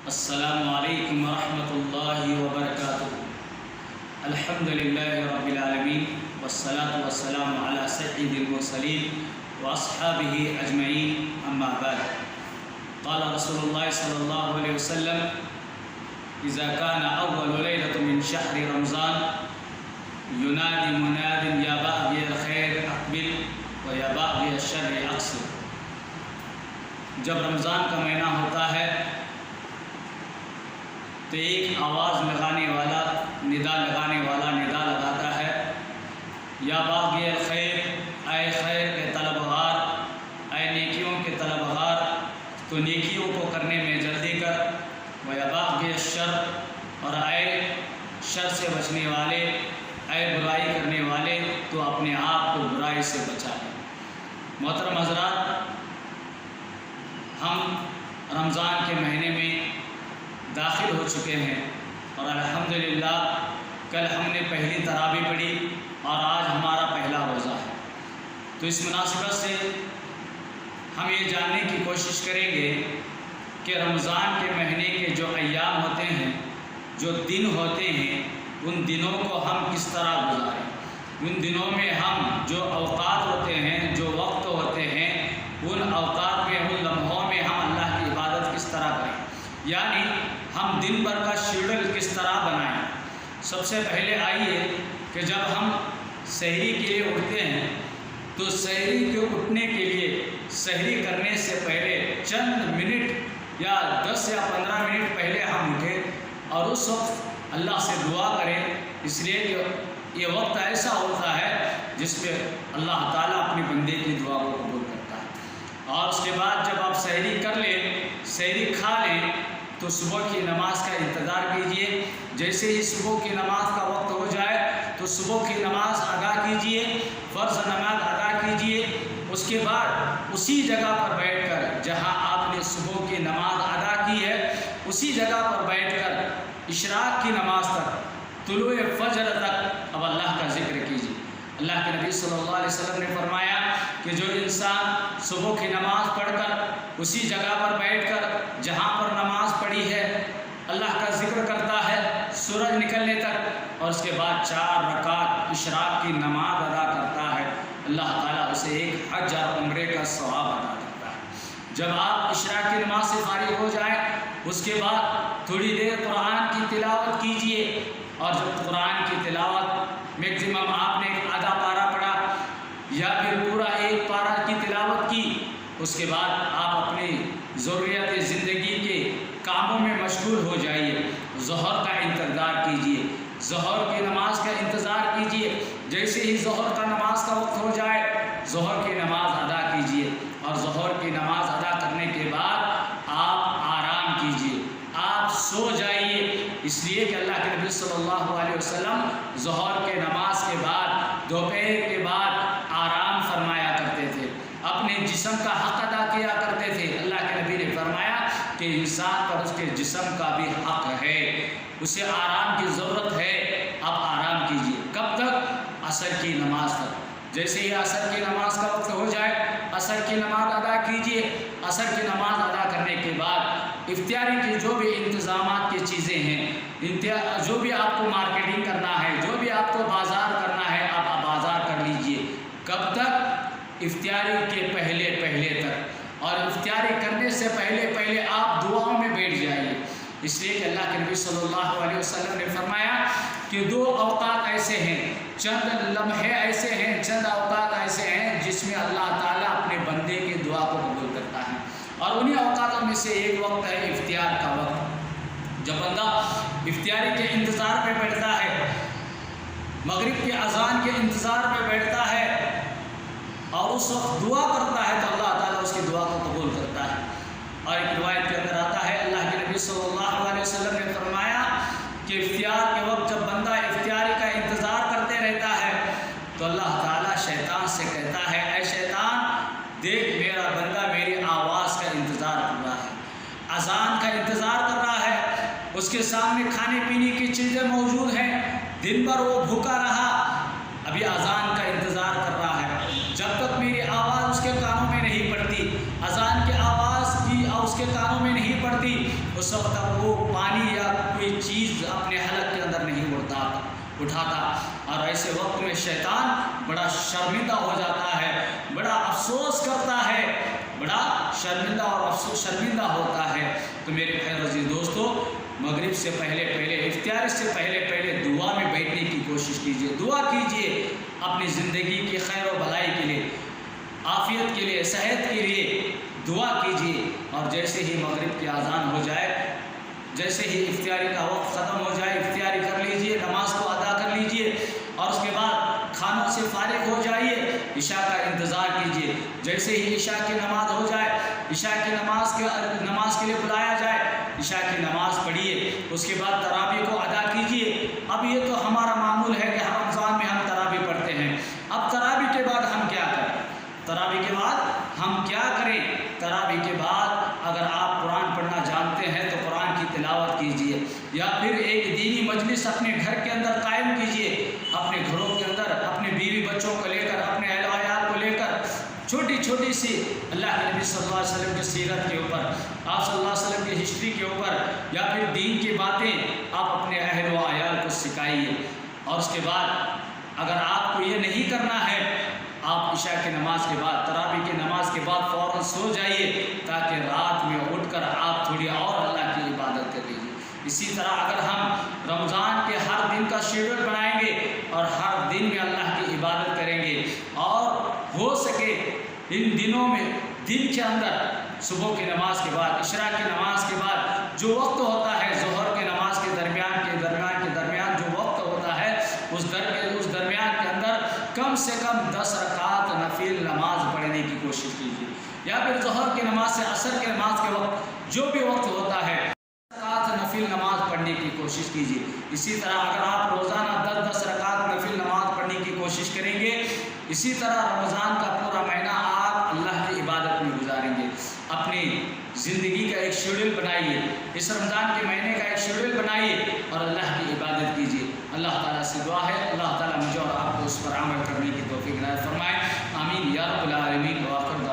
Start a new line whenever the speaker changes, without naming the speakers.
السلام علیکم ورحمۃ اللہ وبرکاتہ۔ الحمدللہ رب العالمین والصلاة والسلام علی سید المرسلین واصحابہ اجمعین، اما بعد۔ قال رسول اللہ صلی اللہ علیہ وسلم: اذا كان اول لیلۃ من شہر رمضان ینادی مناد یا باغی الخیر اقبل و یا باغی الشر اقصر۔ جب رمضان کا مہینہ ہوتا ہے تو ایک آواز لگانے والا ندا لگاتا ہے: یا باغی الخیر، اے خیر کے طلبگار، اے نیکیوں کے طلبگار، تو نیکیوں کو کرنے میں جلدی کر۔ و یا باغی الشر، اور اے شر سے بچنے والے، اے برائی کرنے والے، تو اپنے آپ کو برائی سے بچا لے۔ محترم حضرات، ہم رمضان کے مہینے میں داخل ہو چکے ہیں اور الحمدللہ کل ہم نے پہلی تراویح پڑھی اور آج ہمارا پہلا روزہ ہے۔ تو اس مناسبت سے ہم یہ جاننے کی کوشش کریں گے کہ رمضان کے مہینے کے جو ایام ہوتے ہیں، جو دن ہوتے ہیں، ان دنوں کو ہم کس طرح گزاریں۔ ان دنوں میں ہم جو اوقات ہوتے ہیں، جو وقت ہوتے ہیں، ان اوقات میں، ان لمحوں میں ہم اللہ کی عبادت کس طرح کریں، یعنی ہم دن بھر کا شیڈول کس طرح بنائیں۔ سب سے پہلے آئیے کہ جب ہم سحری کے لیے اٹھتے ہیں تو سحری کے اٹھنے کے لیے، سحری کرنے سے پہلے چند منٹ یا 10 یا 15 منٹ پہلے ہم اٹھیں اور اس وقت اللہ سے دعا کریں، اس لیے کہ یہ وقت ایسا ہوتا ہے جس میں اللہ تعالیٰ اپنی بندے کی دعا کو قبول کرتا ہے۔ اور اس کے بعد جب آپ سحری کر لیں، سحری کھا لیں، تو صبح کی نماز کا انتظار کیجئے۔ جیسے ہی صبح کی نماز کا وقت ہو جائے تو صبح کی نماز ادا کیجئے، فرض نماز ادا کیجئے۔ اس کے بعد اسی جگہ پر بیٹھ کر، جہاں آپ نے صبح کی نماز ادا کی ہے، اسی جگہ پر بیٹھ کر اشراق کی نماز تک، طلوع فجر تک اب اللہ کا ذکر کیجئے۔ اللہ کے نبی صلی اللہ علیہ وسلم نے فرمایا کہ جو انسان صبح کی نماز پڑھ کر اسی جگہ پر بیٹھ کر جہاں پر نماز پڑھی ہے اللہ کا ذکر کرتا ہے سورج نکلنے تک، اور اس کے بعد 4 رکعت اشراق کی نماز ادا کرتا ہے، اللہ تعالیٰ اسے ایک حج اور عمرے کا ثواب ادا کرتا ہے۔ جب آپ اشراق کی نماز سے فارغ ہو جائیں، اس کے بعد تھوڑی دیر قرآن کی تلاوت کیجئے، اور جب قرآن کی تلاوت میکسیمم آپ نے ایک آدھا پارہ پڑھا یا پھر پورا ایک پارہ کی تلاوت کی، اس کے بعد آپ اپنی ضروریات زندگی کے کاموں میں مشغول ہو جائیے۔ ظہر کا انتظار کیجئے، ظہر کی نماز کا انتظار کیجئے۔ جیسے ہی ظہر کا نماز کا وقت ہو جائے، ظہر کی نماز ادا کیجئے، اور ظہر کی نماز ادا کرنے کے بعد آپ آرام کیجئے، آپ سو جائیے، اس لیے کہ اللہ کے نبی صلی اللہ علیہ وسلم ظہر کے نماز کے بعد، دوپہر کے بعد آرام فرمایا کرتے تھے، اپنے جسم کا حق ادا کیا کرتے تھے۔ اللہ کے نبی نے فرمایا کہ انسان پر اس کے جسم کا بھی حق ہے، اسے آرام کی ضرورت ہے، آپ آرام کیجئے۔ کب تک؟ عصر کی نماز تک۔ جیسے ہی عصر کی نماز کا وقت ہو جائے، عصر کی نماز ادا کیجئے۔ عصر کی نماز ادا کرنے کے بعد افطاری کی جو بھی انتظامات کی چیزیں ہیں، جو بھی آپ کو مارکیٹنگ کرنا ہے، جو بھی آپ کو بازار کرنا ہے، آپ بازار کر لیجئے۔ کب تک؟ افطاری کے پہلے تک، اور افطاری کرنے سے پہلے آپ دعاؤں میں بیٹھ جائیے، اس لیے کہ اللہ کے نبی صلی اللہ علیہ وسلم نے فرمایا کہ 2 اوقات ایسے ہیں، چند لمحے ایسے ہیں، چند اوقات ایسے ہیں جس میں اللہ تعالیٰ اپنے بندے کی دعا کو قبول کرتا ہے، اور انہی اوقاتوں میں سے ایک وقت ہے افطار کا وقت۔ جب بندہ افطاری کے انتظار پہ بیٹھتا ہے، مغرب کی اذان کے انتظار پہ بیٹھتا ہے اور اس وقت دعا کرتا ہے، تو اللہ تعالیٰ اس کی دعا کو قبول کرتا ہے۔ اور ایک روایت کے اندر آتا ہے، اللہ کے نبی صلی اللہ علیہ وسلم نے فرمایا کہ افطار کے وقت جب بندہ افطاری کا انتظار کرتے رہتا ہے تو اللہ تعالیٰ شیطان سے کہتا ہے: اے شیطان، دیکھ میرا بندہ میری آواز کا انتظار کر رہا ہے، اذان کا انتظار کر رہا ہے، اس کے سامنے کھانے پینے کی چیزیں موجود ہیں، دن بھر وہ بھوکا رہا، ابھی اذان کا انتظار کر رہا ہے، جب تک میری آواز اس کے کانوں میں نہیں پڑتی، اذان کی آواز کی اور اس کے کے کانوں میں نہیں پڑتی اس وقت تک وہ پانی یا کوئی چیز اپنے حلق کے اندر نہیں اٹھاتا، اور ایسے وقت میں شیطان بڑا شرمندہ ہو جاتا ہے، بڑا افسوس کرتا ہے، بڑا شرمندہ اور شرمندہ ہوتا ہے۔ تو میرے خیر عزیز دوستو، مغرب سے پہلے افطار سے پہلے دعا میں بیٹھنے کی کوشش کیجیے، دعا کیجیے اپنی زندگی کی خیر و بھلائی کے لیے، عافیت کے لیے، صحت کے لیے دعا کیجیے۔ اور جیسے ہی مغرب کی اذان ہو جائے، جیسے ہی افطاری کا وقت ختم ہو جائے، افطاری کر لیجیے، نماز کو ادا کر لیجیے، اور اس کے بعد کھانوں سے فارغ ہو جائیے، عشاء کا انتظار کیجیے۔ جیسے ہی عشاء کی نماز ہو جائے، عشاء کی نماز کے لیے بلایا جائے، عشاء کی نماز پڑھیے، اس کے بعد تراویح کو ادا کیجیے۔ اب یہ تو ہمارا معمول ہے کہ ہر رمضان میں ہم تراویح پڑھتے ہیں، اب تراویح کے بعد ہم کیا کریں؟ تراویح کے بعد ہم کیا کریں؟ تراویح کے بعد اگر آپ قرآن پڑھنا جانتے ہیں تو قرآن کی تلاوت کیجیے، یا پھر ایک دینی مجلس اپنے گھر کے اندر قائم کیجیے، اپنے گھروں کے اندر اپنے بیوی بچوں کو لے کر، اپنے اہل و عیال کو لے کر چھوٹی سی اللہ کے نبی صلی اللہ علیہ وسلم کی سیرت کے اوپر، آپ صلی اللہ علیہ وسلم کی ہسٹری کے اوپر، یا پھر دین کی باتیں آپ اپنے اہل و عیال کو سکھائیے۔ اور اس کے بعد اگر آپ کو یہ نہیں کرنا ہے، آپ عشاء کی نماز کے بعد، تراویح کی نماز کے بعد فوراً سو جائیے، تاکہ رات میں اٹھ کر آپ تھوڑی اور اللہ کی عبادت کر لیجیے۔ اسی طرح اگر ہم رمضان کے ہر دن کا شیڈول بنائیں گے اور ہر دن میں اللہ کی عبادت کریں گے، اور ہو سکے ان دنوں میں دن کے اندر صبح کی نماز کے بعد، عشاء کی نماز کے بعد جو وقت ہوتا ہے، ظہر کی نماز کے درمیان جو وقت ہوتا ہے، اس درمیان کے اندر کم سے کم 10 رکعات نفل نماز پڑھنے کی کوشش کیجیے، یا پھر ظہر کی نماز سے عصر کی نماز کے وقت جو بھی وقت ہوتا ہے، نفل نماز پڑھنے کی کوشش کیجیے۔ اسی طرح اگر آپ روزانہ 10 رکعت نفل نماز پڑھنے کی کوشش کریں گے، اسی طرح رمضان کا پورا مہینہ آپ اللہ کی عبادت میں گزاریں گے۔ اپنی زندگی کا ایک شیڈول بنائیے، اس رمضان کے مہینے کا ایک شیڈول بنائیے اور اللہ کی عبادت کیجیے۔ اللہ تعالیٰ سے دعا ہے اللہ تعالیٰ مجھے اور آپ کو اس پر عمل کرنے کی توفیق عنایت فرمائے، آمین یا رب العالمین۔ وآخر